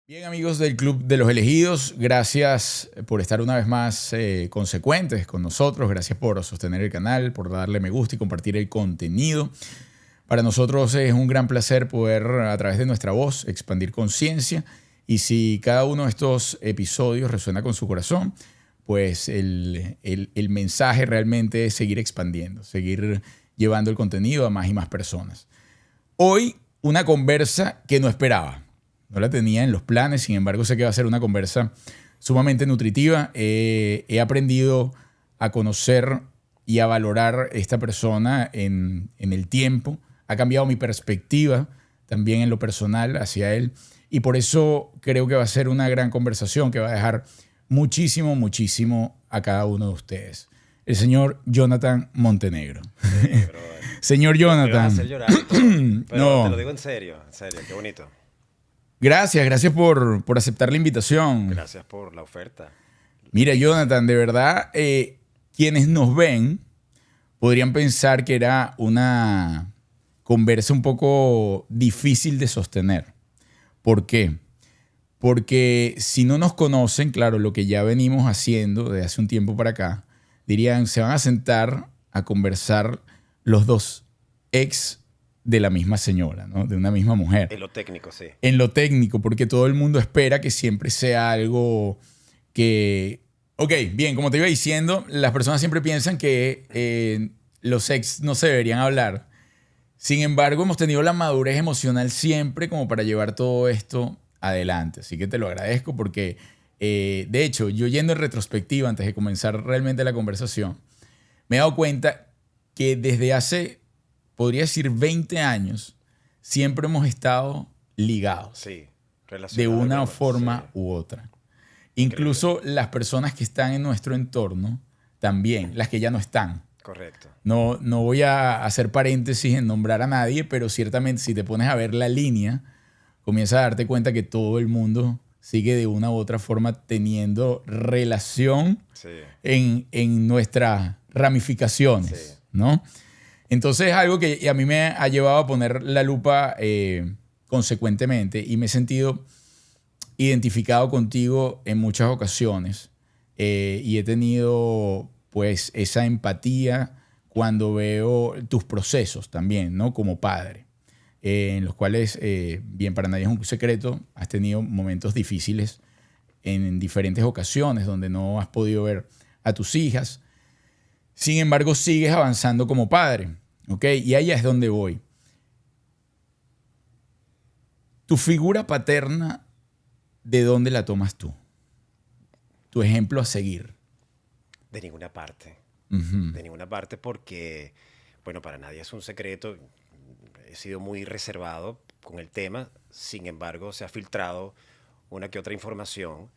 Bien, amigos del Club de los Elegidos, gracias por estar una vez más consecuentes con nosotros. Gracias por sostener el canal, por darle me gusta y compartir el contenido. Para nosotros es un gran placer poder, a través de nuestra voz, expandir conciencia. Y si cada uno de estos episodios resuena con su corazón, pues el mensaje realmente es seguir expandiendo, seguir llevando el contenido a más y más personas. Hoy, una conversa que no esperaba. No la tenía en los planes, sin embargo sé que va a ser una conversa sumamente nutritiva. He aprendido a conocer y a valorar esta persona en el tiempo. Ha cambiado mi perspectiva también en lo personal hacia él. Y por eso creo que va a ser una gran conversación que va a dejar muchísimo, muchísimo a cada uno de ustedes. El señor Jonathan Montenegro. Sí, brother. Señor Me vas a Jonathan. hacer llorar y todo. Pero te lo No. digo en serio, qué bonito. Gracias por aceptar la invitación. Gracias por la oferta. Mira, Jonathan, de verdad, quienes nos ven podrían pensar que era una conversa un poco difícil de sostener. ¿Por qué? Porque si no nos conocen, claro, lo que ya venimos haciendo desde hace un tiempo para acá, dirían, se van a sentar a conversar los dos ex de la misma señora, ¿no? De una misma mujer. En lo técnico, sí. En lo técnico, porque todo el mundo espera que siempre sea algo que... Ok, bien, como te iba diciendo, las personas siempre piensan que los ex no se deberían hablar. Sin embargo, hemos tenido la madurez emocional siempre como para llevar todo esto adelante. Así que te lo agradezco porque, de hecho, yo yendo en retrospectiva antes de comenzar realmente la conversación, me he dado cuenta que desde hace, podría decir, 20 años, siempre hemos estado ligados Sí, de relacionado una alguna, forma sí. u otra. Increíble. Incluso las personas que están en nuestro entorno, también, las que ya no están. Correcto. No voy a hacer paréntesis en nombrar a nadie, pero ciertamente si te pones a ver la línea, comienzas a darte cuenta que todo el mundo sigue de una u otra forma teniendo relación Sí. en nuestras ramificaciones, Sí. ¿no? Entonces es algo que a mí me ha llevado a poner la lupa consecuentemente y me he sentido identificado contigo en muchas ocasiones y he tenido pues esa empatía cuando veo tus procesos también, ¿no? Como padre, en los cuales, bien, para nadie es un secreto, has tenido momentos difíciles en diferentes ocasiones donde no has podido ver a tus hijas. Sin embargo, sigues avanzando como padre, ¿ok? Y allá es donde voy. Tu figura paterna, ¿de dónde la tomas tú? Tu ejemplo a seguir. De ninguna parte. Uh-huh. De ninguna parte porque, bueno, para nadie es un secreto. He sido muy reservado con el tema. Sin embargo, se ha filtrado una que otra información.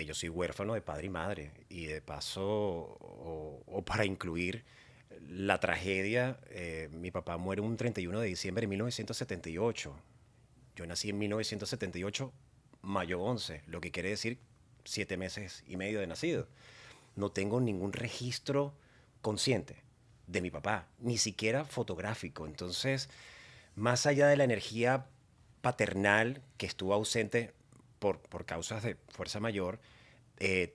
Yo soy huérfano de padre y madre. Y de paso, o para incluir la tragedia, mi papá muere un 31 de diciembre de 1978. Yo nací en 1978, mayo 11, lo que quiere decir 7 meses y medio de nacido. No tengo ningún registro consciente de mi papá, ni siquiera fotográfico. Entonces, más allá de la energía paternal que estuvo ausente por causas de fuerza mayor,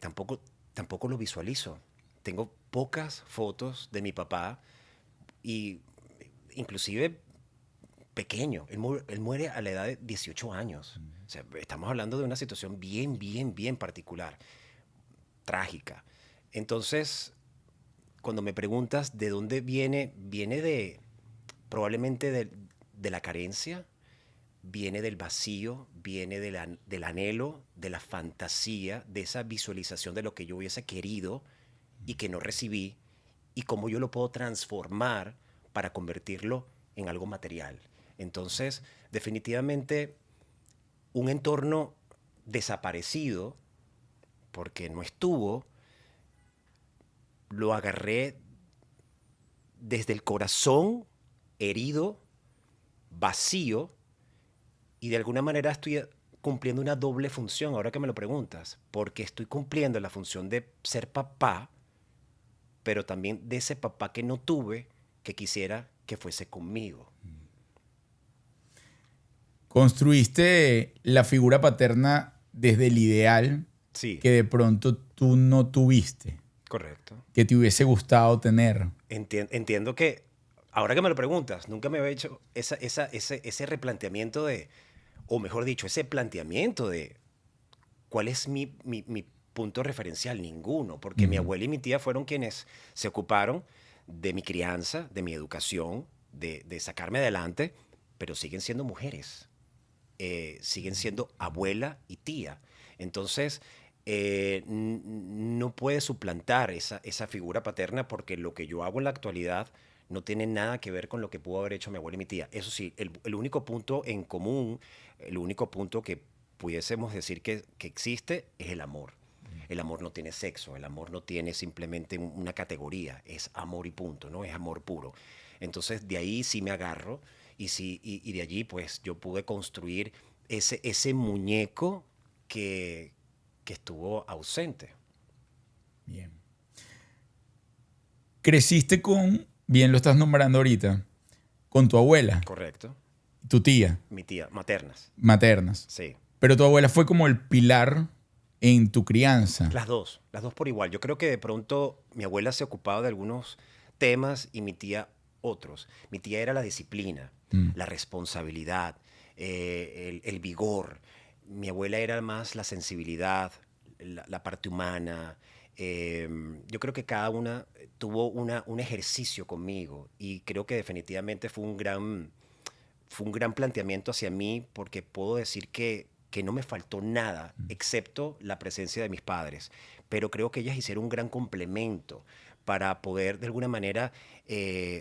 tampoco lo visualizo. Tengo pocas fotos de mi papá y inclusive pequeño. Él muere a la edad de 18 años. O sea, estamos hablando de una situación bien particular, trágica. Entonces, cuando me preguntas de dónde viene probablemente de la carencia, viene del vacío, viene del anhelo, de la fantasía, de esa visualización de lo que yo hubiese querido y que no recibí, y cómo yo lo puedo transformar para convertirlo en algo material. Entonces, definitivamente, un entorno desaparecido, porque no estuvo, lo agarré desde el corazón herido, vacío, y de alguna manera estoy cumpliendo una doble función, ahora que me lo preguntas, porque estoy cumpliendo la función de ser papá, pero también de ese papá que no tuve, que quisiera que fuese conmigo. Construiste la figura paterna desde el ideal Sí, que de pronto tú no tuviste, correcto. que te hubiese gustado tener. Entiendo que, ahora que me lo preguntas, nunca me había hecho ese replanteamiento de, o mejor dicho, ese planteamiento de cuál es mi punto referencial. Ninguno, porque mi Ujú. abuela y mi tía fueron quienes se ocuparon de mi crianza, de mi educación, de sacarme adelante, pero siguen siendo mujeres, siguen siendo abuela y tía. Entonces, no puede suplantar esa figura paterna porque lo que yo hago en la actualidad no tiene nada que ver con lo que pudo haber hecho mi abuela y mi tía. Eso sí, el único punto en común, el único punto que pudiésemos decir que existe es el amor. El amor no tiene sexo, el amor no tiene simplemente una categoría, es amor y punto, ¿no? Es amor puro. Entonces de ahí sí me agarro y de allí pues yo pude construir ese muñeco que, que estuvo ausente. Bien. Creciste con, bien lo estás nombrando ahorita, con tu abuela, Correcto. tu tía, Mi tía, maternas. maternas. Sí. Pero tu abuela fue como el pilar en tu crianza. Las dos por igual. Yo creo que de pronto mi abuela se ocupaba de algunos temas y mi tía otros. Mi tía era la disciplina, Mm. la responsabilidad, el vigor. Mi abuela era más la sensibilidad, la parte humana. Yo creo que cada una tuvo un ejercicio conmigo y creo que definitivamente fue un gran planteamiento hacia mí porque puedo decir que no me faltó nada excepto la presencia de mis padres, pero creo que ellas hicieron un gran complemento para poder de alguna manera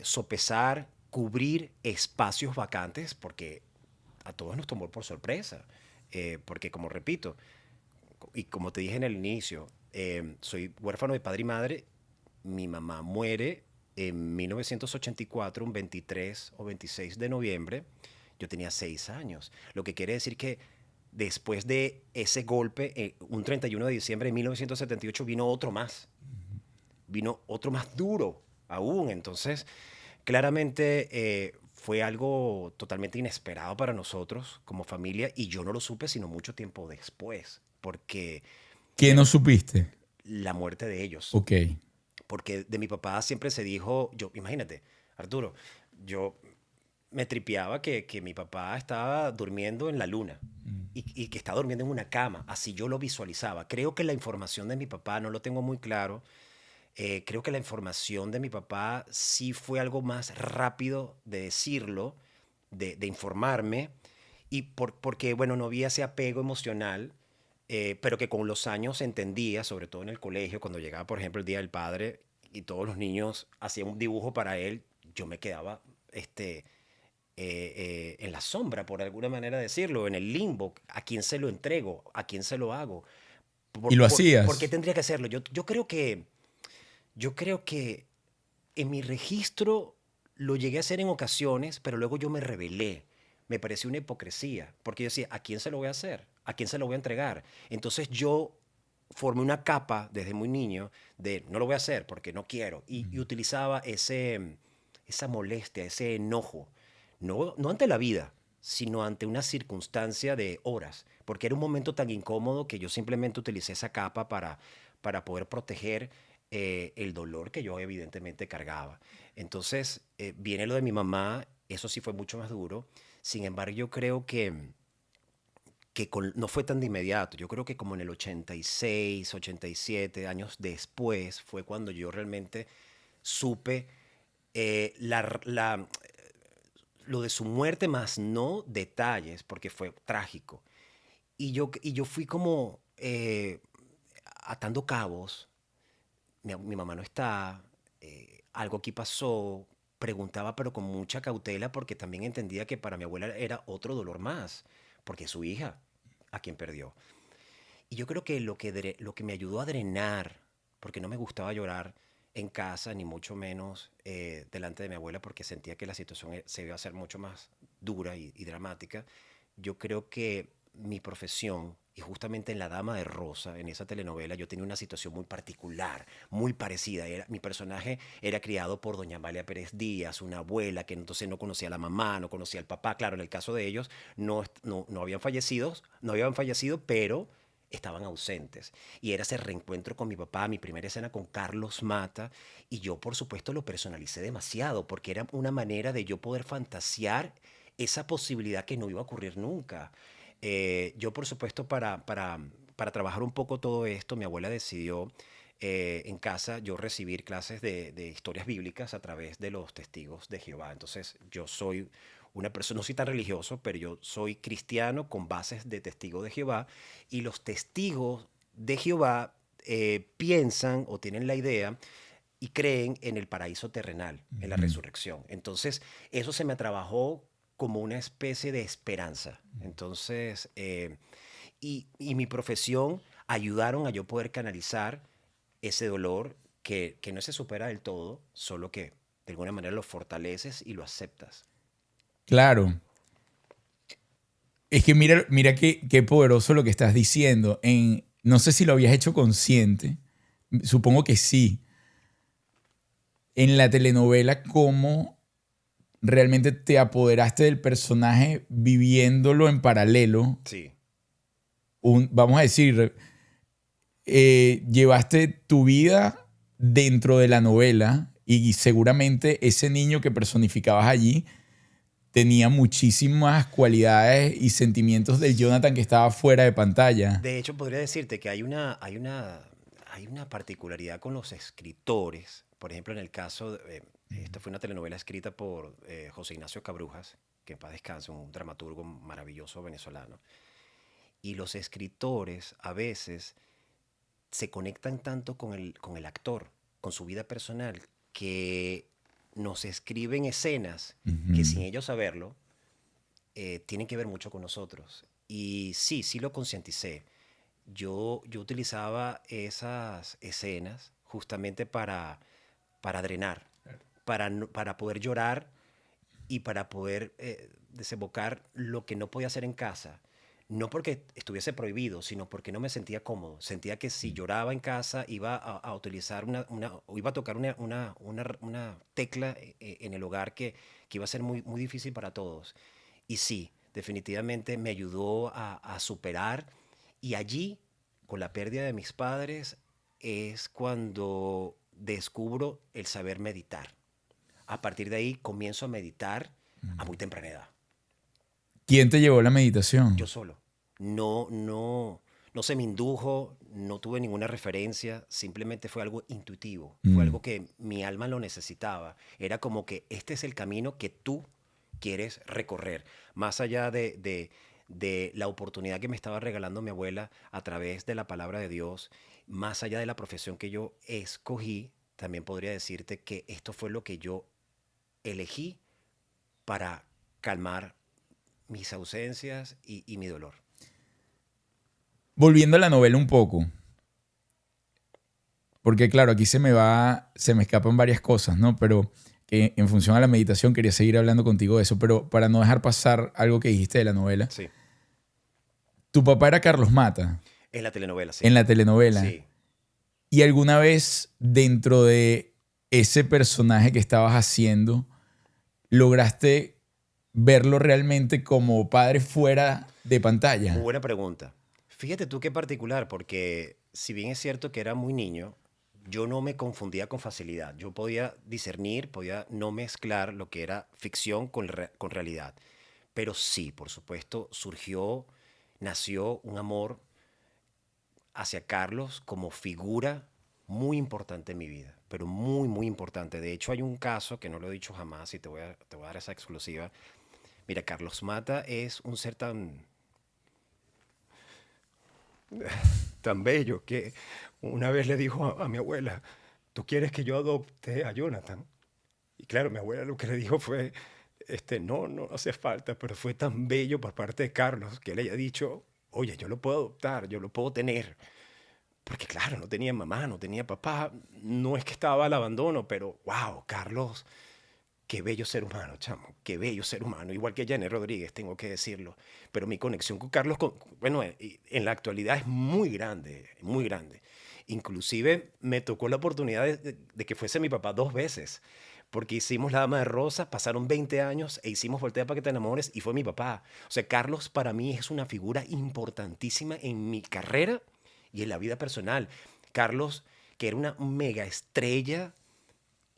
sopesar, cubrir espacios vacantes, porque a todos nos tomó por sorpresa, porque como repito, y como te dije en el inicio, soy huérfano de padre y madre. Mi mamá muere en 1984, un 23 o 26 de noviembre. Yo tenía 6 años. Lo que quiere decir que después de ese golpe, un 31 de diciembre de 1978, vino otro más. Vino otro más duro aún. Entonces, claramente fue algo totalmente inesperado para nosotros como familia y yo no lo supe sino mucho tiempo después, porque ¿Qué no supiste? la muerte de ellos. Ok. Porque de mi papá siempre se dijo, yo, imagínate, Arturo, yo me tripeaba que mi papá estaba durmiendo en la luna y que estaba durmiendo en una cama, así yo lo visualizaba. Creo que la información de mi papá, no lo tengo muy claro, creo que la información de mi papá sí fue algo más rápido de decirlo, de informarme, y porque, bueno, no había ese apego emocional, pero que con los años entendía, sobre todo en el colegio, cuando llegaba, por ejemplo, el Día del Padre y todos los niños hacían un dibujo para él, yo me quedaba en la sombra, por alguna manera decirlo, en el limbo. ¿A quién se lo entrego? ¿A quién se lo hago? ¿Y lo ¿Por qué hacías? tendría que hacerlo? Yo creo que en mi registro lo llegué a hacer en ocasiones, pero luego yo me rebelé. Me pareció una hipocresía, porque yo decía, ¿a quién se lo voy a hacer? ¿A quién se lo voy a entregar? Entonces yo formé una capa desde muy niño de no lo voy a hacer porque no quiero. Y utilizaba esa molestia, ese enojo, no ante la vida, sino ante una circunstancia de horas, porque era un momento tan incómodo que yo simplemente utilicé esa capa para poder proteger el dolor que yo evidentemente cargaba. Entonces, viene lo de mi mamá, eso sí fue mucho más duro. Sin embargo, yo creo que no fue tan de inmediato. Yo creo que como en el 86, 87 años después fue cuando yo realmente supe lo de su muerte, más no detalles, porque fue trágico. Y yo fui como atando cabos. Mi mamá no está, algo aquí pasó. Preguntaba, pero con mucha cautela, porque también entendía que para mi abuela era otro dolor más, porque es su hija a quien perdió. Y yo creo que lo que me ayudó a drenar, porque no me gustaba llorar en casa, ni mucho menos delante de mi abuela, porque sentía que la situación se iba a hacer mucho más dura y dramática, yo creo que mi profesión, y justamente en La Dama de Rosa, en esa telenovela, yo tenía una situación muy particular, muy parecida. Mi personaje era criado por doña Amalia Pérez Díaz, una abuela que entonces no conocía a la mamá, no conocía al papá. Claro, en el caso de ellos no habían fallecido, pero estaban ausentes. Y era ese reencuentro con mi papá, mi primera escena con Carlos Mata, y yo por supuesto lo personalicé demasiado, porque era una manera de yo poder fantasear esa posibilidad que no iba a ocurrir nunca. Yo, por supuesto, para trabajar un poco todo esto, mi abuela decidió en casa yo recibir clases de historias bíblicas a través de los testigos de Jehová. Entonces, yo soy una persona, no soy tan religioso, pero yo soy cristiano con bases de testigo de Jehová, y los testigos de Jehová piensan o tienen la idea y creen en el paraíso terrenal, en la Ujú. resurrección. Entonces, eso se me trabajó como una especie de esperanza. Entonces, y mi profesión ayudaron a yo poder canalizar ese dolor que no se supera del todo, solo que de alguna manera lo fortaleces y lo aceptas. Claro. Es que mira qué poderoso lo que estás diciendo. No sé si lo habías hecho consciente, supongo que sí. En la telenovela, cómo realmente te apoderaste del personaje viviéndolo en paralelo. Sí. Vamos a decir, llevaste tu vida dentro de la novela y seguramente ese niño que personificabas allí tenía muchísimas cualidades y sentimientos del Jonathan que estaba fuera de pantalla. De hecho, podría decirte que hay una particularidad con los escritores. Por ejemplo, en el caso, esta fue una telenovela escrita por José Ignacio Cabrujas, que en paz descanse, un dramaturgo maravilloso venezolano. Y los escritores a veces se conectan tanto con el actor, con su vida personal, que nos escriben escenas que sin Ujú. ellos saberlo, tienen que ver mucho con nosotros. Y sí, sí lo concienticé. Yo utilizaba esas escenas justamente para drenar, para poder llorar y para poder desembocar lo que no podía hacer en casa. No porque estuviese prohibido, sino porque no me sentía cómodo. Sentía que si lloraba en casa iba a utilizar o iba a tocar una tecla en el hogar que iba a ser muy, muy difícil para todos. Y sí, definitivamente me ayudó a superar. Y allí, con la pérdida de mis padres, es cuando descubro el saber meditar. A partir de ahí comienzo a meditar a muy temprana edad, ¿Quién te llevó a la yo meditación? solo. No se me indujo, no tuve ninguna referencia, simplemente fue algo intuitivo, fue Mm. algo que mi alma lo necesitaba. Era como que este es el camino que tú quieres recorrer, más allá de la oportunidad que me estaba regalando mi abuela a través de la palabra de Dios, más allá de la profesión que yo escogí, también podría decirte que esto fue lo que yo elegí para calmar mis ausencias y mi dolor. Volviendo a la novela un poco, porque claro, aquí se me escapan varias cosas, ¿no? Pero que en función a la meditación quería seguir hablando contigo de eso, pero para no dejar pasar algo que dijiste de la novela, Sí, tu papá era Carlos Mata en la telenovela, en sí. la telenovela. Sí. ¿Y alguna vez dentro de ese personaje que estabas haciendo, lograste verlo realmente como padre fuera de pantalla? Buena pregunta. Fíjate tú qué particular, porque si bien es cierto que era muy niño, yo no me confundía con facilidad. Yo podía discernir, podía no mezclar lo que era ficción con realidad. Pero sí, por supuesto, nació un amor hacia Carlos como figura muy importante en mi vida, pero muy, muy importante. De hecho, hay un caso que no lo he dicho jamás y te voy a dar esa exclusiva. Mira, Carlos Mata es un ser tan bello que una vez le dijo a mi abuela, ¿tú quieres que yo adopte a Jonathan? Y claro, mi abuela lo que le dijo fue, no, no hace falta, pero fue tan bello por parte de Carlos que él haya dicho, oye, yo lo puedo adoptar, yo lo puedo tener. Porque claro, no tenía mamá, no tenía papá, no es que estaba al abandono, pero wow, Carlos qué bello ser humano, chamo, qué bello ser humano. Igual que Janet Rodríguez, tengo que decirlo. Pero mi conexión con Carlos, bueno, en la actualidad es muy grande, muy grande. Inclusive me tocó la oportunidad de que fuese mi papá 2 veces, porque hicimos La Dama de Rosas, pasaron 20 años e hicimos Voltea para que te enamores y fue mi papá. O sea, Carlos para mí es una figura importantísima en mi carrera y en la vida personal. Carlos, que era una mega estrella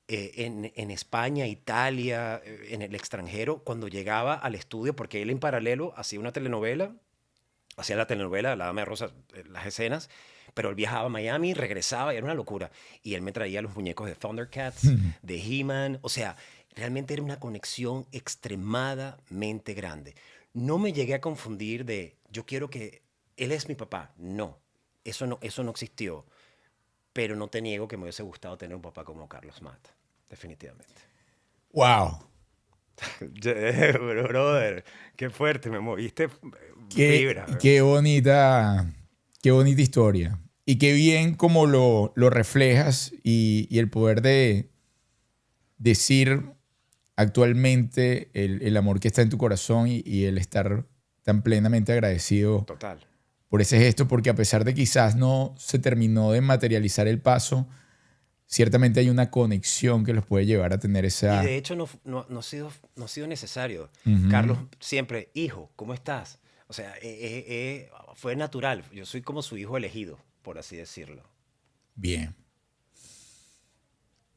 en España, Italia, en el extranjero, cuando llegaba al estudio, porque él en paralelo hacía una telenovela, hacía la telenovela La Dama de Rosas, las escenas, pero él viajaba a Miami, regresaba y era una locura. Y él me traía los muñecos de Thundercats, de He-Man, o sea, realmente era una conexión extremadamente grande. No me llegué a confundir de, yo quiero que él es mi papá. No, eso no existió. Pero no te niego que me hubiese gustado tener un papá como Carlos Mata, definitivamente. Wow. Brother, qué fuerte, me moviste Qué, fibra. qué bonita historia. Y qué bien como lo reflejas y el poder de decir actualmente el amor que está en tu corazón y el estar tan plenamente agradecido Total. por ese gesto, porque a pesar de quizás no se terminó de materializar el paso, ciertamente hay una conexión que los puede llevar a tener Y de esa... hecho no ha sido necesario. Ujú. Carlos siempre, hijo, ¿cómo estás? O sea, fue natural. Yo soy como su hijo elegido, por así decirlo. Bien.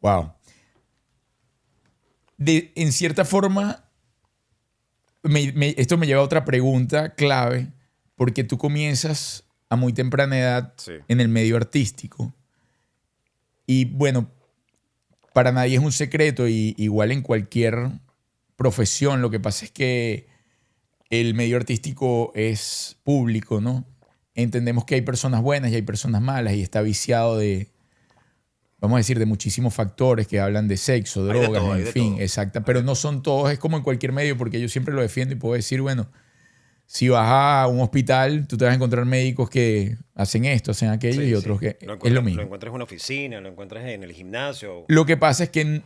Wow. En cierta forma, esto me lleva a otra pregunta clave, porque tú comienzas a muy temprana edad Sí. en el medio artístico. Y bueno, para nadie es un secreto, y igual en cualquier profesión, lo que pasa es que el medio artístico es público, ¿no? Entendemos que hay personas buenas y hay personas malas y está viciado de, vamos a decir, de muchísimos factores que hablan de sexo, Hay de drogas, todo, hay en de fin, todo. exacta. Hay Pero de no todo. son todos, es como en cualquier medio, porque yo siempre lo defiendo y puedo decir, bueno, si vas a un hospital, tú te vas a encontrar médicos que hacen esto, hacen aquello y Sí, sí. otros que es lo Lo mismo. encuentras en una oficina, lo encuentras en el gimnasio. Lo que pasa es que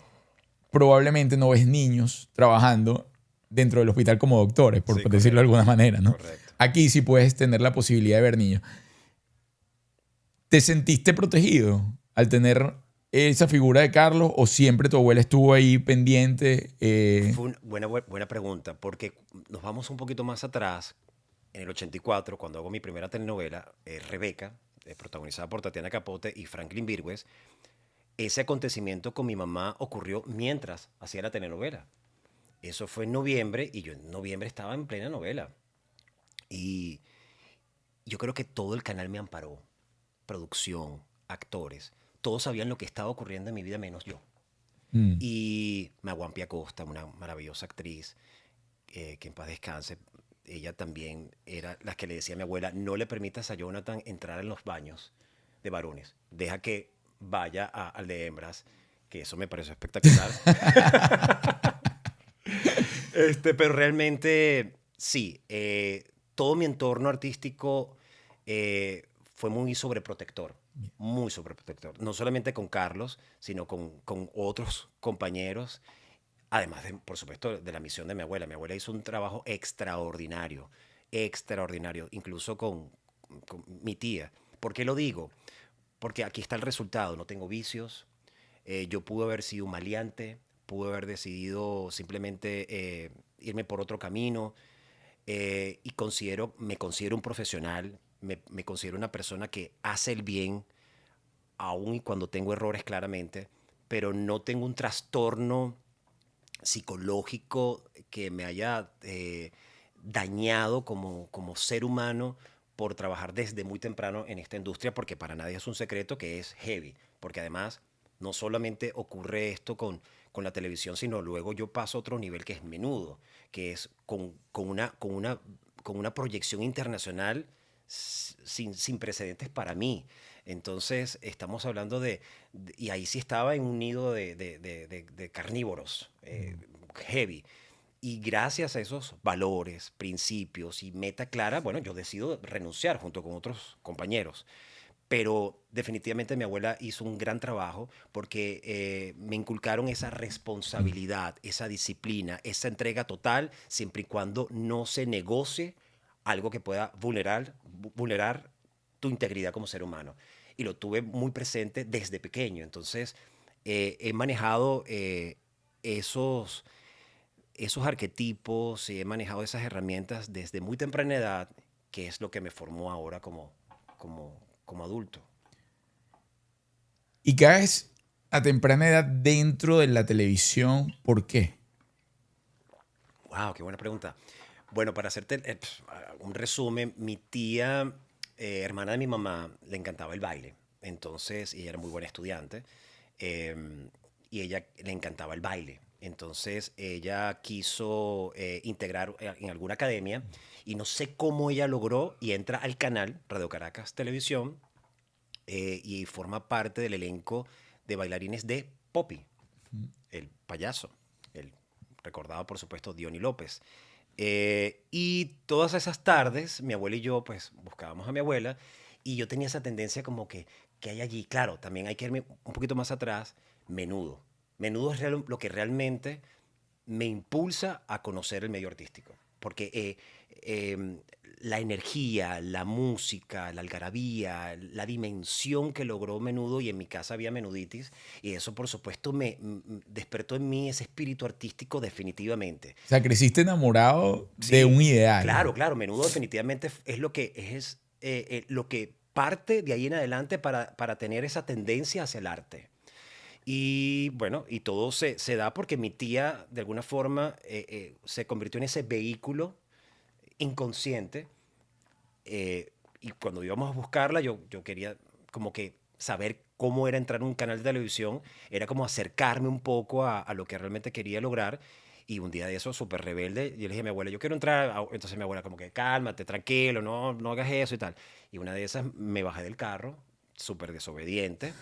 probablemente no ves niños trabajando dentro del hospital como doctores, Sí, por decirlo de correcto. alguna manera, ¿no? Correcto. Aquí sí puedes tener la posibilidad de ver niños. ¿Te sentiste protegido al tener esa figura de Carlos o siempre tu abuela estuvo ahí pendiente? Fue una buena pregunta, porque nos vamos un poquito más atrás. En el 84, cuando hago mi primera telenovela, Rebeca, protagonizada por Tatiana Capote y Franklin Virgües, ese acontecimiento con mi mamá ocurrió mientras hacía la telenovela. Eso fue en noviembre y yo en noviembre estaba en plena novela. Y yo creo que todo el canal me amparó. Producción, actores, todos sabían lo que estaba ocurriendo en mi vida menos yo. Mm. Y Maguampi Acosta, una maravillosa actriz, que en paz descanse, ella también era la que le decía a mi abuela, no le permitas a Jonathan entrar en los baños de varones, deja que vaya al de hembras, que eso me pareció espectacular. Pero realmente sí, todo mi entorno artístico fue muy sobreprotector, no solamente con Carlos, sino con otros compañeros. Además, por supuesto, de la misión de mi abuela. Mi abuela hizo un trabajo extraordinario, extraordinario, incluso con mi tía. ¿Por qué lo digo? Porque aquí está el resultado. No tengo vicios. Yo pude haber sido un maleante, pude haber decidido simplemente irme por otro camino. Y me considero un profesional, me considero una persona que hace el bien, aun y cuando tengo errores claramente, pero no tengo un trastorno psicológico que me haya dañado como ser humano por trabajar desde muy temprano en esta industria, porque para nadie es un secreto que es heavy, porque además no solamente ocurre esto con la televisión, sino luego yo paso a otro nivel que es menudo, que es con una proyección internacional sin precedentes para mí. Entonces, estamos hablando y ahí sí estaba en un nido de carnívoros, heavy. Y gracias a esos valores, principios y meta clara, bueno, yo decido renunciar junto con otros compañeros. Pero definitivamente mi abuela hizo un gran trabajo porque me inculcaron esa responsabilidad, esa disciplina, esa entrega total, siempre y cuando no se negocie algo que pueda vulnerar tu integridad como ser humano. Y lo tuve muy presente desde pequeño. Entonces, he manejado esos, esos arquetipos y he manejado esas herramientas desde muy temprana edad, que es lo que me formó ahora como adulto. Y caes a temprana edad dentro de la televisión, ¿por qué? Wow, qué buena pregunta. Bueno, para hacerte un resumen, mi tía, hermana de mi mamá, le encantaba el baile. Entonces, ella era muy buena estudiante y ella le encantaba el baile. Entonces, ella quiso integrar en alguna academia y no sé cómo ella logró y entra al canal Radio Caracas Televisión y forma parte del elenco de bailarines de Poppy, el payaso, el recordado por supuesto Diony López. Y todas esas tardes, mi abuela y yo, pues buscábamos a mi abuela y yo tenía esa tendencia como que hay allí. Claro, también hay que irme un poquito más atrás, Menudo. Menudo es lo que realmente me impulsa a conocer el medio artístico. Porque la energía, la música, la algarabía, la dimensión que logró Menudo, y en mi casa había menuditis, y eso por supuesto me despertó en mí ese espíritu artístico definitivamente. O sea, creciste enamorado de un Sí, ideal. claro, claro, Menudo definitivamente es lo que parte de ahí en adelante para tener esa tendencia hacia el arte. Y bueno, y todo se da porque mi tía, de alguna forma, se convirtió en ese vehículo inconsciente. Y cuando íbamos a buscarla, yo quería como que saber cómo era entrar en un canal de televisión. Era como acercarme un poco a lo que realmente quería lograr. Y un día de eso, súper rebelde, yo le dije a mi abuela, yo quiero entrar. Entonces mi abuela como que, cálmate, tranquilo, no hagas eso y tal. Y una de esas me bajé del carro, súper desobediente.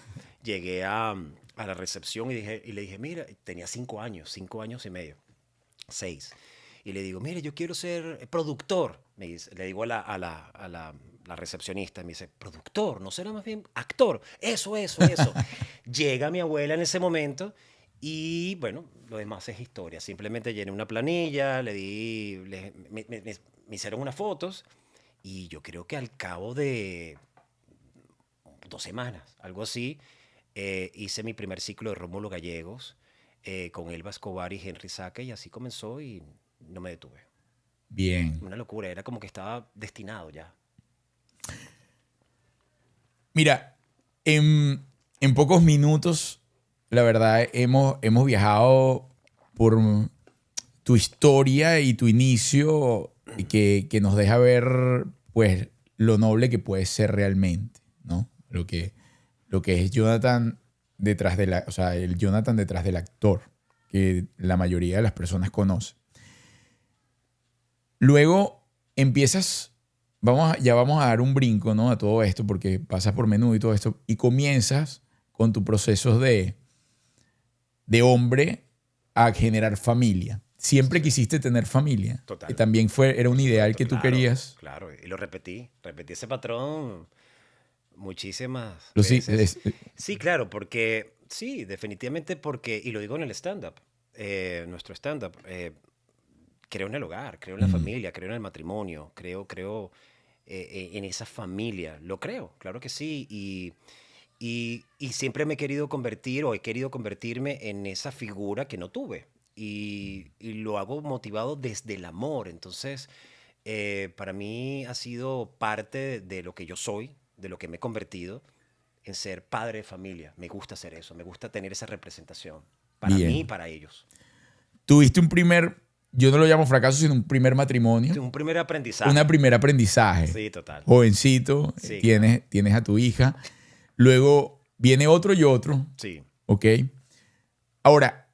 Llegué a la recepción y le dije, mira, tenía 5 años y medio, 6. Y le digo, mire, yo quiero ser productor. Le digo la recepcionista, me dice, productor, ¿no será más bien actor? Eso. Llega mi abuela en ese momento y bueno, lo demás es historia. Simplemente llené una planilla, me hicieron unas fotos y yo creo que al cabo de 2 semanas, algo así, hice mi primer ciclo de Rómulo Gallegos con Elba Escobar y Henry Saque y así comenzó y no me detuve. Bien. Una locura, era como que estaba destinado ya. Mira, en pocos minutos, la verdad, hemos viajado por tu historia y tu inicio y que nos deja ver, pues, lo noble que puede ser realmente, ¿no? Lo que es Jonathan detrás de o sea, el Jonathan detrás del actor, que la mayoría de las personas conocen. Luego empiezas, ya vamos a dar un brinco, ¿no? A todo esto, porque pasas por Menudo y todo esto, y comienzas con tu proceso de hombre a generar familia. Siempre Sí, quisiste tener familia. Que total. también era Por un ideal supuesto, que tú claro, querías. claro. Y lo repetí ese patrón muchísimas Lo, sí, veces. Sí, claro, porque, sí, definitivamente porque, y lo digo en el stand-up, nuestro stand-up, creo en el hogar, creo en la mm, familia, creo en el matrimonio, creo en esa familia, lo creo, claro que sí, y siempre me he querido convertir o he querido convertirme en esa figura que no tuve. Y lo hago motivado desde el amor. Entonces, para mí ha sido parte de lo que yo soy, de lo que me he convertido en ser padre de familia. Me gusta hacer eso, me gusta tener esa representación para mí y bien. para ellos. Tuviste un primer, yo no lo llamo fracaso, sino un primer matrimonio. Un primer Una aprendizaje. primer aprendizaje. Sí, total. Jovencito, Sí, claro. tienes a tu hija. Luego viene otro y otro. Sí. ¿Ok? Ahora,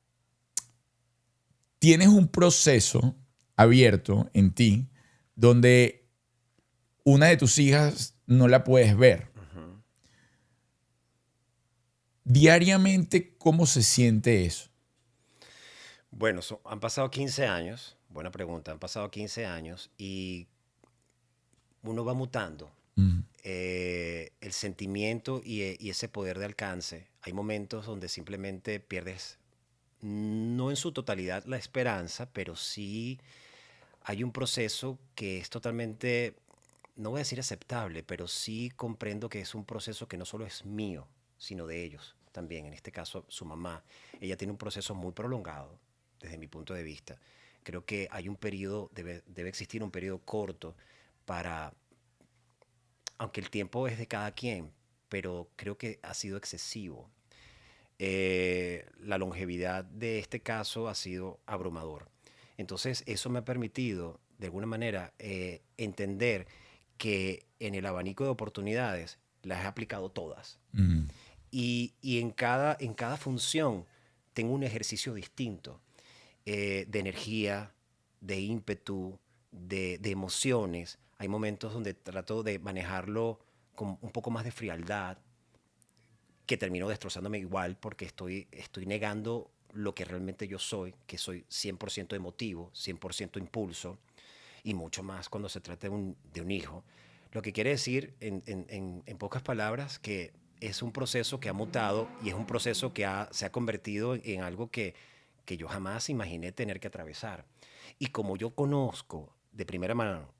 tienes un proceso abierto en ti donde una de tus hijas no la puedes ver. Ujú. Diariamente, ¿cómo se siente eso? Bueno, han pasado 15 años. Buena pregunta. Han pasado 15 años y uno va mutando. Mm, El el sentimiento y ese poder de alcance. Hay momentos donde simplemente pierdes, no en su totalidad la esperanza, pero sí hay un proceso que es totalmente, no voy a decir aceptable, pero sí comprendo que es un proceso que no solo es mío, sino de ellos también. En este caso, su mamá. Ella tiene un proceso muy prolongado, desde mi punto de vista. Creo que hay un periodo, debe existir un periodo corto para, aunque el tiempo es de cada quien, pero creo que ha sido excesivo. La longevidad de este caso ha sido abrumador. Entonces, eso me ha permitido, de alguna manera, entender que en el abanico de oportunidades las he aplicado todas. Mm. Y en cada función tengo un ejercicio distinto de energía, de ímpetu, de emociones. Hay momentos donde trato de manejarlo con un poco más de frialdad, que termino destrozándome igual porque estoy negando lo que realmente yo soy, que soy 100% emotivo, 100% impulso, y mucho más cuando se trata de un hijo. Lo que quiere decir, en pocas palabras, que es un proceso que ha mutado y es un proceso que se ha convertido en algo que yo jamás imaginé tener que atravesar. Y como yo conozco de primera mano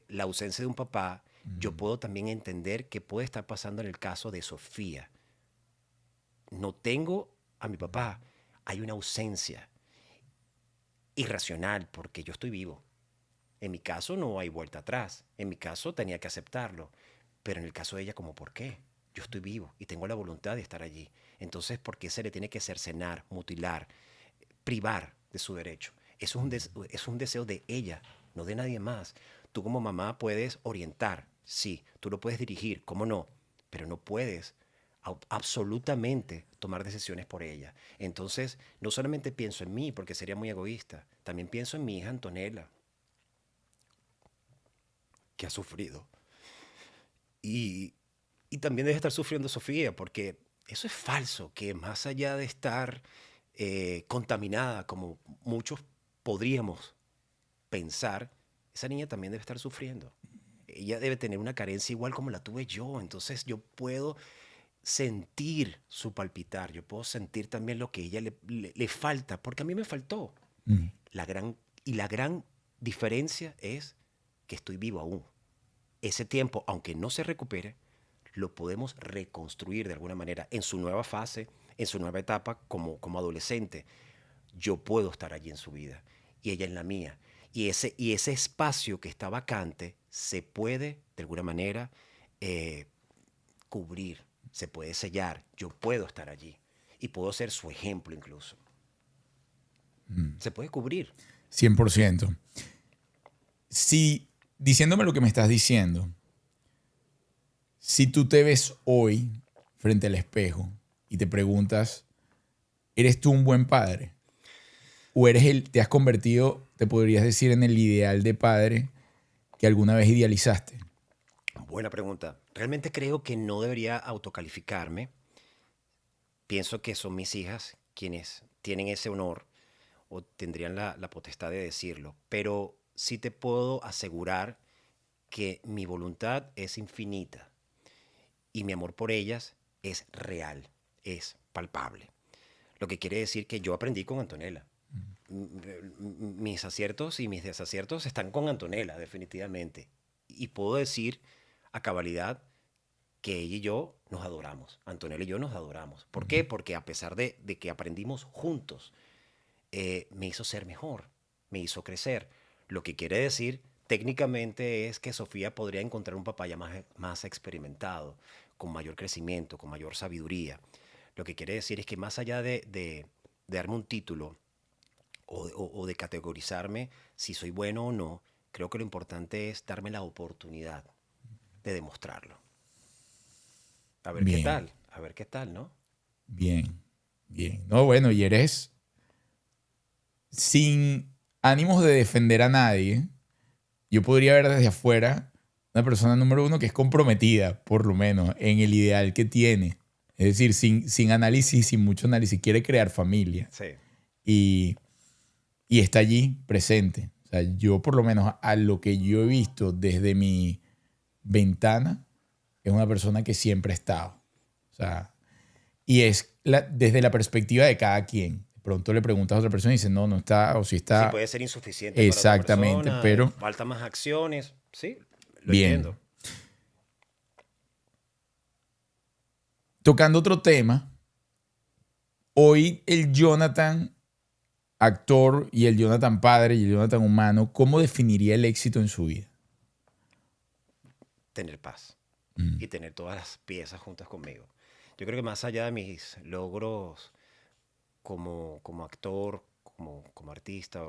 la ausencia de un papá, yo puedo también entender qué puede estar pasando en el caso de Sofía. No tengo a mi papá, hay una ausencia irracional porque yo estoy vivo. En mi caso no hay vuelta atrás. En mi caso tenía que aceptarlo. Pero en el caso de ella, ¿cómo por qué? Yo estoy vivo y tengo la voluntad de estar allí. Entonces, ¿por qué se le tiene que cercenar, mutilar, privar de su derecho? Eso es un deseo de ella, no de nadie más. Tú como mamá puedes orientar, sí, tú lo puedes dirigir, ¿cómo no? Pero no puedes absolutamente tomar decisiones por ella. Entonces, no solamente pienso en mí, porque sería muy egoísta, también pienso en mi hija Antonella, que ha sufrido. Y, y también debe estar sufriendo Sofía, porque eso es falso, que más allá de estar contaminada, como muchos podríamos pensar, esa niña también debe estar sufriendo. Ella debe tener una carencia igual como la tuve yo, entonces yo puedo sentir su palpitar, yo puedo sentir también lo que a ella le falta, porque a mí me faltó. Mm. La gran, y la gran diferencia es que estoy vivo aún. Ese tiempo, aunque no se recupere, lo podemos reconstruir de alguna manera en su nueva fase, en su nueva etapa como adolescente. Yo puedo estar allí en su vida y ella en la mía. Y ese espacio que está vacante se puede, de alguna manera, eh, cubrir, se puede sellar. Yo puedo estar allí y puedo ser su ejemplo incluso. Se puede cubrir. 100%. Si, diciéndome lo que me estás diciendo, si tú te ves hoy frente al espejo y te preguntas, ¿eres tú un buen padre? ¿O te has convertido, te podrías decir, en el ideal de padre que alguna vez idealizaste? Buena pregunta. Realmente creo que no debería autocalificarme. Pienso que son mis hijas quienes tienen ese honor o tendrían la potestad de decirlo. Pero sí te puedo asegurar que mi voluntad es infinita y mi amor por ellas es real, es palpable. Lo que quiere decir que yo aprendí con Antonella. Mis aciertos y mis desaciertos están con Antonella, definitivamente. Y puedo decir a cabalidad que ella y yo nos adoramos. Antonella y yo nos adoramos. ¿Por qué? Porque a pesar de que aprendimos juntos, me hizo ser mejor, me hizo crecer. Lo que quiere decir técnicamente es que Sofía podría encontrar un papá ya más experimentado, con mayor crecimiento, con mayor sabiduría. Lo que quiere decir es que más allá de darme un título o de categorizarme si soy bueno o no, creo que lo importante es darme la oportunidad de demostrarlo. Bien, A ver qué tal, ¿no? bien, bien. No, bueno, y eres sin ánimos de defender a nadie. Yo podría ver desde afuera una persona número uno que es comprometida, por lo menos, en el ideal que tiene. Es decir, sin análisis, sin mucho análisis, quiere crear familia Sí. y, y está allí presente. O sea, yo por lo menos a lo que yo he visto desde mi ventana, es una persona que siempre ha estado. O sea, y es desde la perspectiva de cada quien. De pronto le preguntas a otra persona y dice, no, no está, o si Sí, está. puede ser insuficiente para otra Exactamente, persona, pero falta más acciones. Sí, lo bien. entiendo. Tocando otro tema, hoy el Jonathan actor y el Jonathan padre y el Jonathan humano, ¿cómo definiría el éxito en su vida? Tener paz Mm. y tener todas las piezas juntas conmigo. Yo creo que más allá de mis logros como actor, como artista,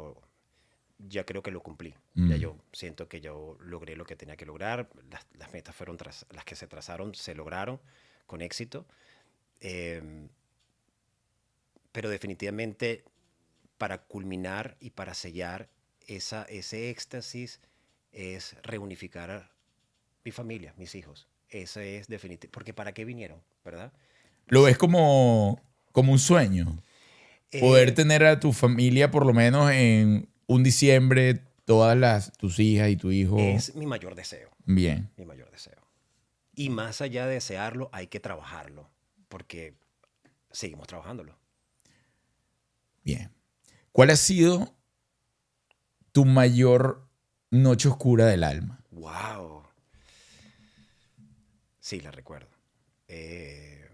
ya creo que lo cumplí. Ya Mm. yo siento que yo logré lo que tenía que lograr. Las metas fueron las que se trazaron, se lograron con éxito. Eh, pero definitivamente para culminar y para sellar ese éxtasis es reunificar a mi familia, mis hijos. Ese es definitivo. Porque ¿para qué vinieron? ¿Verdad? ¿Lo Sí. ves como un sueño? Poder Eh, tener a tu familia por lo menos en un diciembre, tus hijas y tu hijo es mi mayor deseo. bien. Mi mayor deseo. Y más allá de desearlo, hay que trabajarlo. Porque seguimos trabajándolo. Bien. ¿Cuál ha sido tu mayor noche oscura del alma? ¡Wow! Sí, la recuerdo. Eh,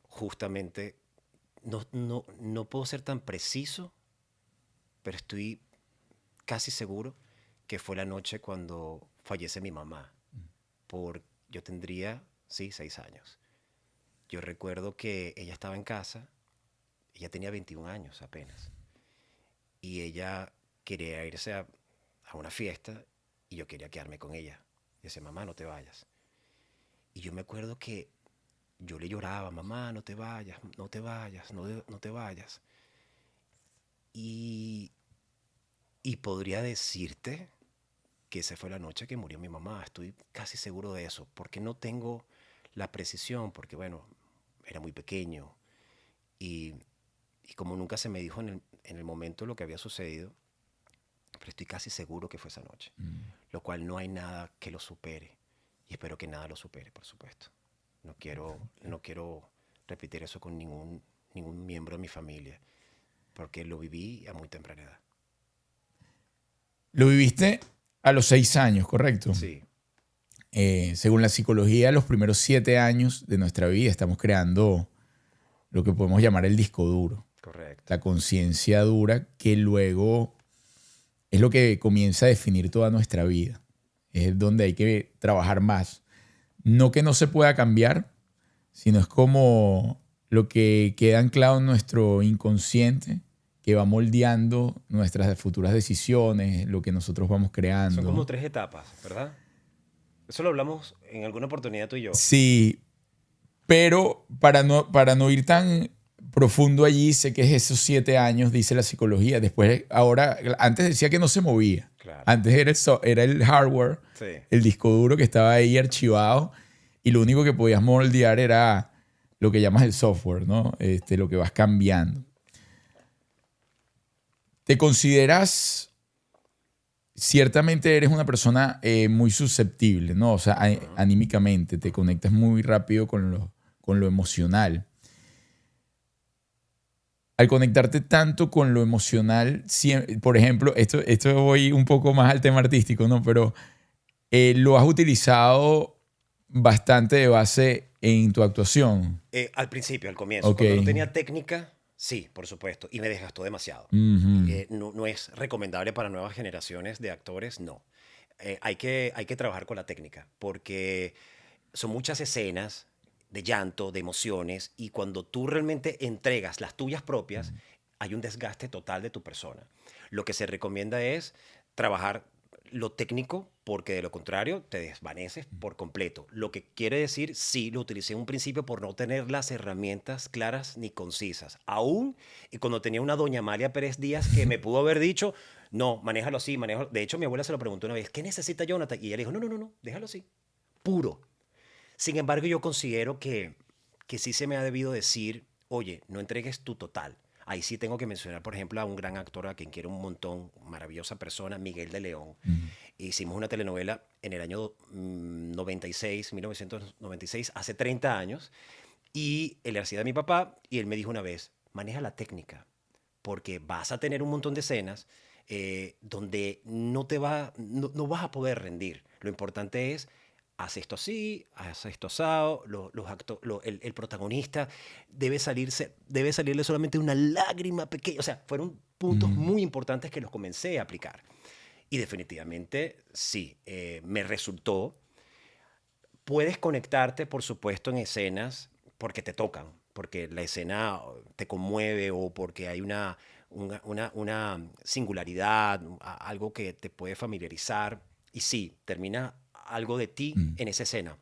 justamente, no puedo ser tan preciso, pero estoy casi seguro que fue la noche cuando fallece mi mamá. Yo tendría, sí, 6 años. Yo recuerdo que ella estaba en casa, ella tenía 21 años apenas, y ella quería irse a una fiesta y yo quería quedarme con ella. Y decía, mamá, no te vayas. Y yo me acuerdo que yo le lloraba, mamá, no te vayas, no te vayas, no te vayas. Y, y podría decirte que esa fue la noche que murió mi mamá. Estoy casi seguro de eso, porque no tengo la precisión, porque bueno, era muy pequeño. Y, y como nunca se me dijo en el momento lo que había sucedido, pero estoy casi seguro que fue esa noche. Lo cual no hay nada que lo supere. Y espero que nada lo supere, por supuesto. No quiero repetir eso con ningún miembro de mi familia, porque lo viví a muy temprana edad. Lo viviste a los 6 años, ¿correcto? Sí, Según la psicología, los primeros 7 años de nuestra vida estamos creando lo que podemos llamar el disco duro, correcto. la conciencia dura que luego es lo que comienza a definir toda nuestra vida. Es donde hay que trabajar más. No que no se pueda cambiar, sino es como lo que queda anclado en nuestro inconsciente, que va moldeando nuestras futuras decisiones, lo que nosotros vamos Son como creando. 3 etapas, ¿verdad? Eso lo hablamos en alguna oportunidad tú y yo. Sí, pero para no ir tan profundo allí, sé que es esos 7 años, dice la psicología. Después, ahora, antes decía que no se movía. Claro. Antes era el hardware, Sí. el disco duro que estaba ahí archivado y lo único que podías moldear era lo que llamas el software, ¿no? Lo que vas cambiando. ¿Te consideras, ciertamente eres una persona muy susceptible, ¿no? O sea, Ujú. anímicamente, te conectas muy rápido con lo emocional. Al conectarte tanto con lo emocional, por ejemplo, esto voy un poco más al tema artístico, ¿no? Pero lo has utilizado bastante de base en tu actuación. Al principio, al comienzo, Ok. cuando no tenía técnica, sí, por supuesto, y me desgastó demasiado. Ujú. No es recomendable para nuevas generaciones de actores, no. Hay que trabajar con la técnica, porque son muchas escenas de llanto, de emociones, y cuando tú realmente entregas las tuyas propias, hay un desgaste total de tu persona. Lo que se recomienda es trabajar lo técnico, porque de lo contrario te desvaneces por completo. Lo que quiere decir, sí, lo utilicé en un principio por no tener las herramientas claras ni concisas. Aún y cuando tenía una doña Amalia Pérez Díaz que me pudo haber dicho, no, manéjalo así, manéjalo. De hecho, mi abuela se lo preguntó una vez, ¿qué necesita Jonathan? Y ella le dijo, no, no, no, no, déjalo así, puro. Sin embargo, yo considero que sí se me ha debido decir, oye, no entregues tu total. Ahí sí tengo que mencionar, por ejemplo, a un gran actor a quien quiero un montón, maravillosa persona, Miguel de León. Hicimos una telenovela en el año 96, 1996, hace 30 años, y él era así de mi papá, y él me dijo una vez, maneja la técnica, porque vas a tener un montón de escenas donde no vas a poder rendir. Lo importante es, haz esto así, haz esto asado, el protagonista debe salirle solamente una lágrima pequeña. O sea, fueron puntos muy importantes que los comencé a aplicar. Y definitivamente, sí, me resultó. Puedes conectarte, por supuesto, en escenas porque te tocan, porque la escena te conmueve o porque hay una singularidad, algo que te puede familiarizar. Y sí, termina algo de ti en esa escena.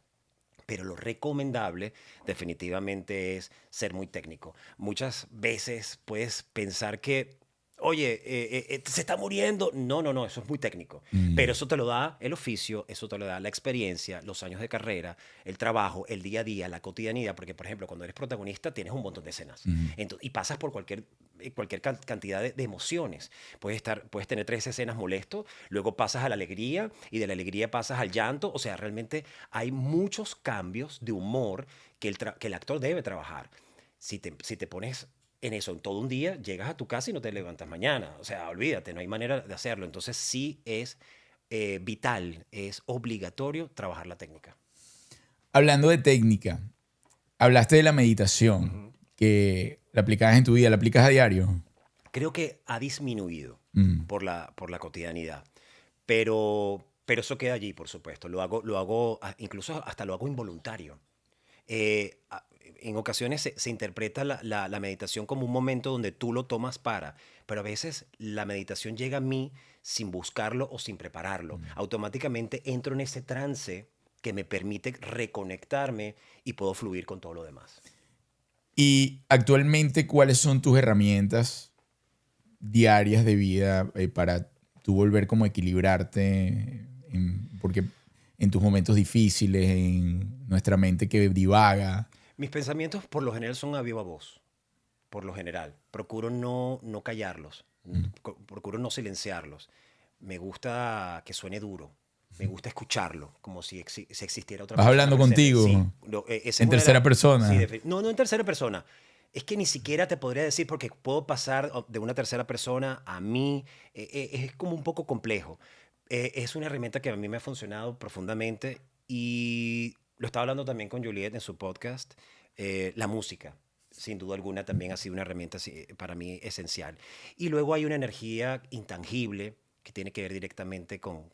Pero lo recomendable definitivamente es ser muy técnico. Muchas veces puedes pensar que, oye, se está muriendo. No, no, no, eso es muy técnico. Pero eso te lo da el oficio, eso te lo da la experiencia, los años de carrera, el trabajo, el día a día, la cotidianidad. Porque, por ejemplo, cuando eres protagonista tienes un montón de escenas. Y pasas por cualquier cantidad de emociones. Puedes tener 3 escenas molesto, luego pasas a la alegría y de la alegría pasas al llanto. O sea, realmente hay muchos cambios de humor que el actor debe trabajar. Si te pones en eso en todo un día, llegas a tu casa y no te levantas mañana. O sea, olvídate, no hay manera de hacerlo. Entonces sí es vital, es obligatorio trabajar la técnica. Hablando de técnica, hablaste de la meditación, que la aplicabas en tu vida, la aplicas a diario. Creo que ha disminuido por la cotidianidad, pero eso queda allí, por supuesto. Incluso hasta lo hago involuntario. Eh, a- en ocasiones se interpreta la meditación como un momento donde tú lo tomas pero a veces la meditación llega a mí sin buscarlo o sin prepararlo. Automáticamente entro en ese trance que me permite reconectarme y puedo fluir con todo lo demás. Y actualmente, ¿cuáles son tus herramientas diarias de vida para tú volver como a equilibrarte? Porque en tus momentos difíciles, en nuestra mente que divaga. Mis pensamientos por lo general son a viva voz, por lo general. Procuro no callarlos, procuro no silenciarlos. Me gusta que suene duro. Me gusta escucharlo, como si existiera otra Vas persona hablando presente. Sí, contigo esa en es una tercera sí, persona. no en tercera persona. Es que ni siquiera te podría decir porque puedo pasar de una tercera persona a mí. Es como un poco complejo. Es una herramienta que a mí me ha funcionado profundamente y lo estaba hablando también con Juliet en su podcast. La música, sin duda alguna, también ha sido una herramienta para mí esencial. Y luego hay una energía intangible que tiene que ver directamente con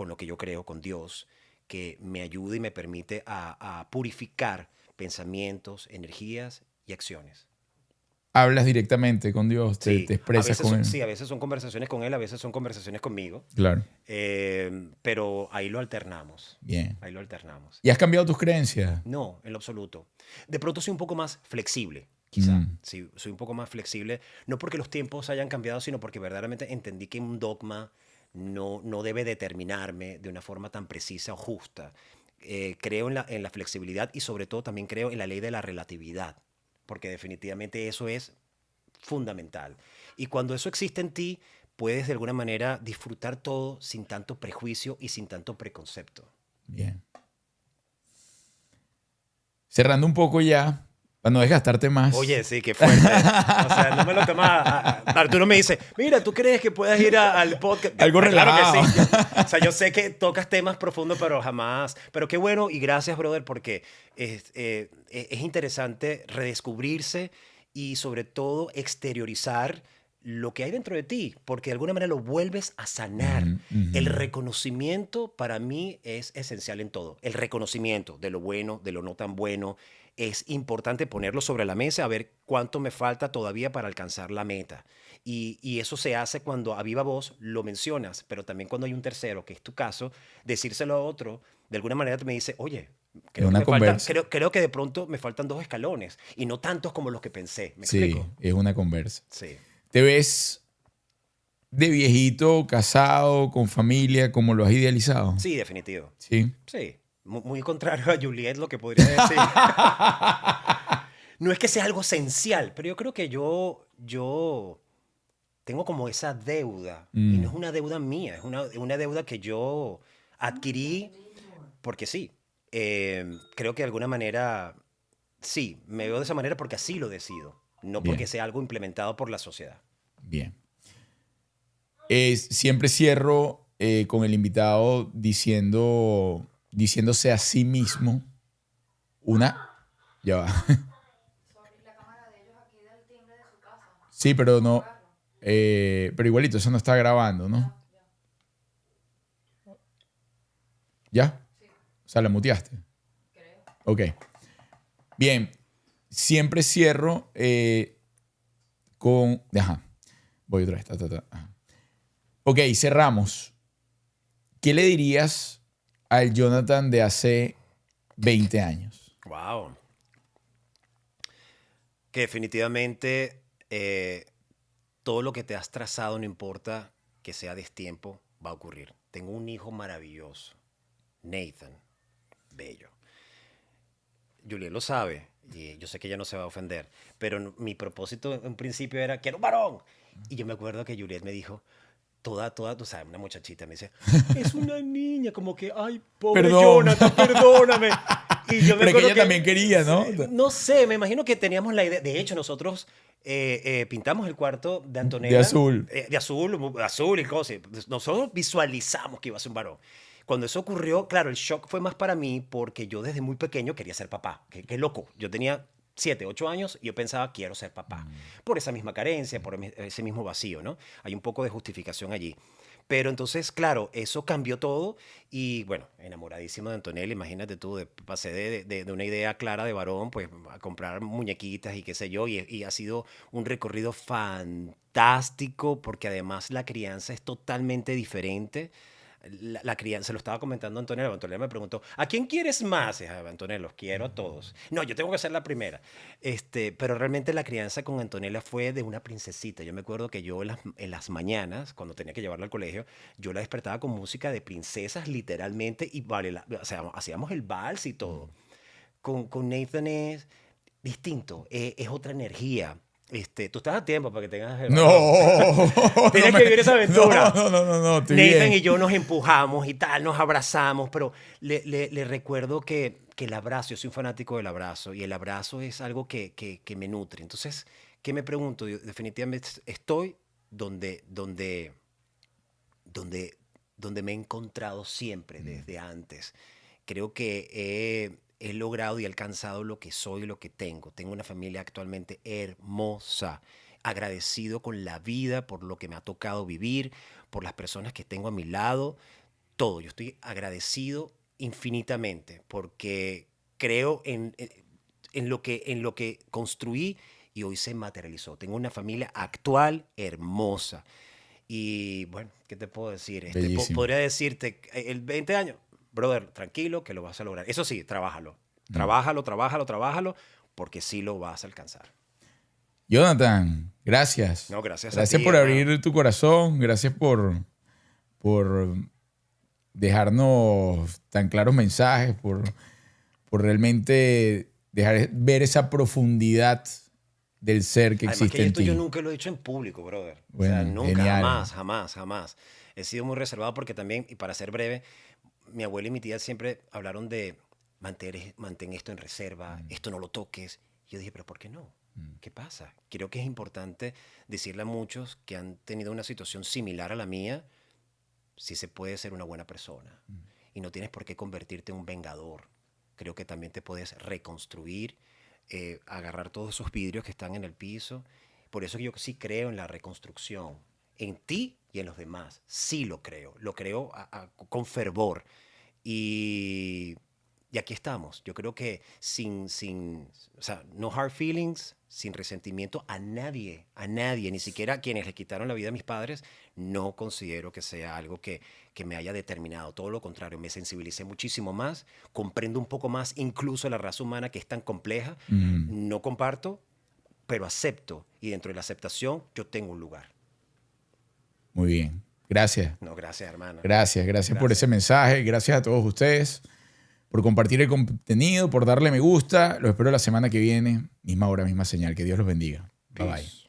lo que yo creo, con Dios, que me ayuda y me permite a purificar pensamientos, energías y acciones. Hablas directamente con Dios, te Sí, expresas con Él. sí, a veces son conversaciones con él, a veces son conversaciones conmigo, Claro. pero ahí lo alternamos. Bien. Ahí lo alternamos. ¿Y has cambiado tus creencias? No, en lo absoluto. De pronto soy un poco más flexible, quizá. Mm, Sí, soy un poco más flexible, no porque los tiempos hayan cambiado, sino porque verdaderamente entendí que un dogma no debe determinarme de una forma tan precisa o justa. Creo en la flexibilidad y sobre todo también creo en la ley de la relatividad, porque definitivamente eso es fundamental. Y cuando eso existe en ti, puedes de alguna manera disfrutar todo sin tanto prejuicio y sin tanto preconcepto. bien. Cerrando un poco ya, para no desgastarte más. Oye, sí, qué fuerte. O sea, no me lo tomas. Arturo me dice, mira, ¿tú crees que puedas ir al podcast? Algo Claro que relajado. sí. O sea, yo sé que tocas temas profundos, pero jamás. Pero qué bueno y gracias, brother, porque es interesante redescubrirse y sobre todo exteriorizar lo que hay dentro de ti, porque de alguna manera lo vuelves a sanar. El reconocimiento para mí es esencial en todo. El reconocimiento de lo bueno, de lo no tan bueno. Es importante ponerlo sobre la mesa, a ver cuánto me falta todavía para alcanzar la meta. Y eso se hace cuando a viva voz lo mencionas, pero también cuando hay un tercero, que es tu caso, decírselo a otro, de alguna manera te me dice, oye, Es una conversa. creo que de pronto me faltan 2 escalones y no tantos como los que pensé. ¿Me Sí, explico? es una conversa. Sí. ¿Te ves de viejito, casado, con familia, como lo has idealizado? Sí, definitivo. Sí. Sí. Muy contrario a Juliet, lo que podría decir. No es que sea algo esencial, pero yo creo que yo tengo como esa deuda. Y no es una deuda mía, es una deuda que yo adquirí porque sí. Creo que de alguna manera, sí, me veo de esa manera porque así lo decido, no porque Bien, sea algo implementado por la sociedad. bien. Siempre cierro con el invitado diciéndose a sí mismo una... Ya va. Sí, pero no... pero igualito, eso no está grabando, ¿no? ¿Ya? O sea, la muteaste. Ok. Bien. Siempre cierro con... Ajá. Voy otra vez. Ajá. Ok, cerramos. ¿Qué le dirías al Jonathan de hace 20 años? Wow. Que definitivamente todo lo que te has trazado, no importa que sea destiempo, va a ocurrir. Tengo un hijo maravilloso, Nathan, bello. Juliet lo sabe y yo sé que ella no se va a ofender, pero mi propósito en principio era, quiero un varón. Y yo me acuerdo que Juliet me dijo, toda, tú sabes, una muchachita me dice, es una niña, como que, ay, pobre Perdón. Jonathan, perdóname. Y yo me Pero que acuerdo ella también quería, ¿no? no sé, me imagino que teníamos la idea. De hecho, nosotros pintamos el cuarto de De Antonella azul. de azul y cosas. Nosotros visualizamos que iba a ser un varón. Cuando eso ocurrió, claro, el shock fue más para mí porque yo desde muy pequeño quería ser papá. Qué loco. Yo tenía 7, 8 años y yo pensaba, quiero ser papá. Por esa misma carencia, por ese mismo vacío, ¿no? Hay un poco de justificación allí. Pero entonces, claro, eso cambió todo y bueno, enamoradísimo de Antonella, imagínate tú, pasé de una idea clara de varón, pues a comprar muñequitas y qué sé yo, y ha sido un recorrido fantástico porque además la crianza es totalmente diferente. La crianza, se lo estaba comentando a Antonella. Antonella me preguntó, ¿a quién quieres más? Y dije, Antonella, los quiero a todos. No, yo tengo que ser la primera. Pero realmente la crianza con Antonella fue de una princesita. Yo me acuerdo que yo en las mañanas, cuando tenía que llevarla al colegio, yo la despertaba con música de princesas, literalmente, y vale, o sea, hacíamos el vals y todo. Con Nathan es distinto, es otra energía. Tú estás a tiempo para que tengas el No, varón. no, Tienes que vivir esa aventura. no, estoy Nathan bien. y yo nos empujamos y tal, nos abrazamos, pero le recuerdo que el abrazo, yo soy un fanático del abrazo y el abrazo es algo que me nutre. Entonces, ¿qué me pregunto? Yo definitivamente estoy donde, donde, donde me he encontrado siempre desde antes. Creo que he logrado y alcanzado lo que soy y lo que tengo. Tengo una familia actualmente hermosa, agradecido con la vida por lo que me ha tocado vivir, por las personas que tengo a mi lado, todo. Yo estoy agradecido infinitamente porque creo en lo que construí y hoy se materializó. Tengo una familia actual hermosa. Y bueno, ¿qué te puedo decir? Bellísimo. Podría decirte, el 20 años, brother, tranquilo que lo vas a lograr. Eso sí, trabájalo. Trabájalo, porque sí lo vas a alcanzar. Jonathan, gracias. No, gracias a Gracias ti, por hermano. abrir tu corazón. Gracias por dejarnos tan claros mensajes, por realmente dejar ver esa profundidad del ser que Además existe que en esto yo ti. nunca lo he hecho en público, brother. O sea, Bueno, nunca, genial. jamás. He sido muy reservado porque también, y para ser breve, mi abuela y mi tía siempre hablaron de mantén esto en reserva, esto no lo toques. Yo dije, pero ¿por qué no? ¿Qué pasa? Creo que es importante decirle a muchos que han tenido una situación similar a la mía, si se puede ser una buena persona. Y no tienes por qué convertirte en un vengador. Creo que también te puedes reconstruir, agarrar todos esos vidrios que están en el piso. Por eso yo sí creo en la reconstrucción, en ti y en los demás. Sí lo creo con fervor. Y, y aquí estamos. Yo creo que o sea, no hard feelings, sin resentimiento a nadie, ni siquiera a quienes le quitaron la vida a mis padres, no considero que sea algo que me haya determinado. Todo lo contrario, me sensibilicé muchísimo más, comprendo un poco más incluso la raza humana que es tan compleja. Mm, No comparto, pero acepto. Y dentro de la aceptación yo tengo un lugar. muy bien. Gracias. No, gracias, hermano. Gracias por ese Gracias. mensaje. Gracias a todos ustedes por compartir el contenido, por darle me gusta. Los espero la semana que viene. Misma hora, misma señal. Que Dios los bendiga. Bye bye. Peace.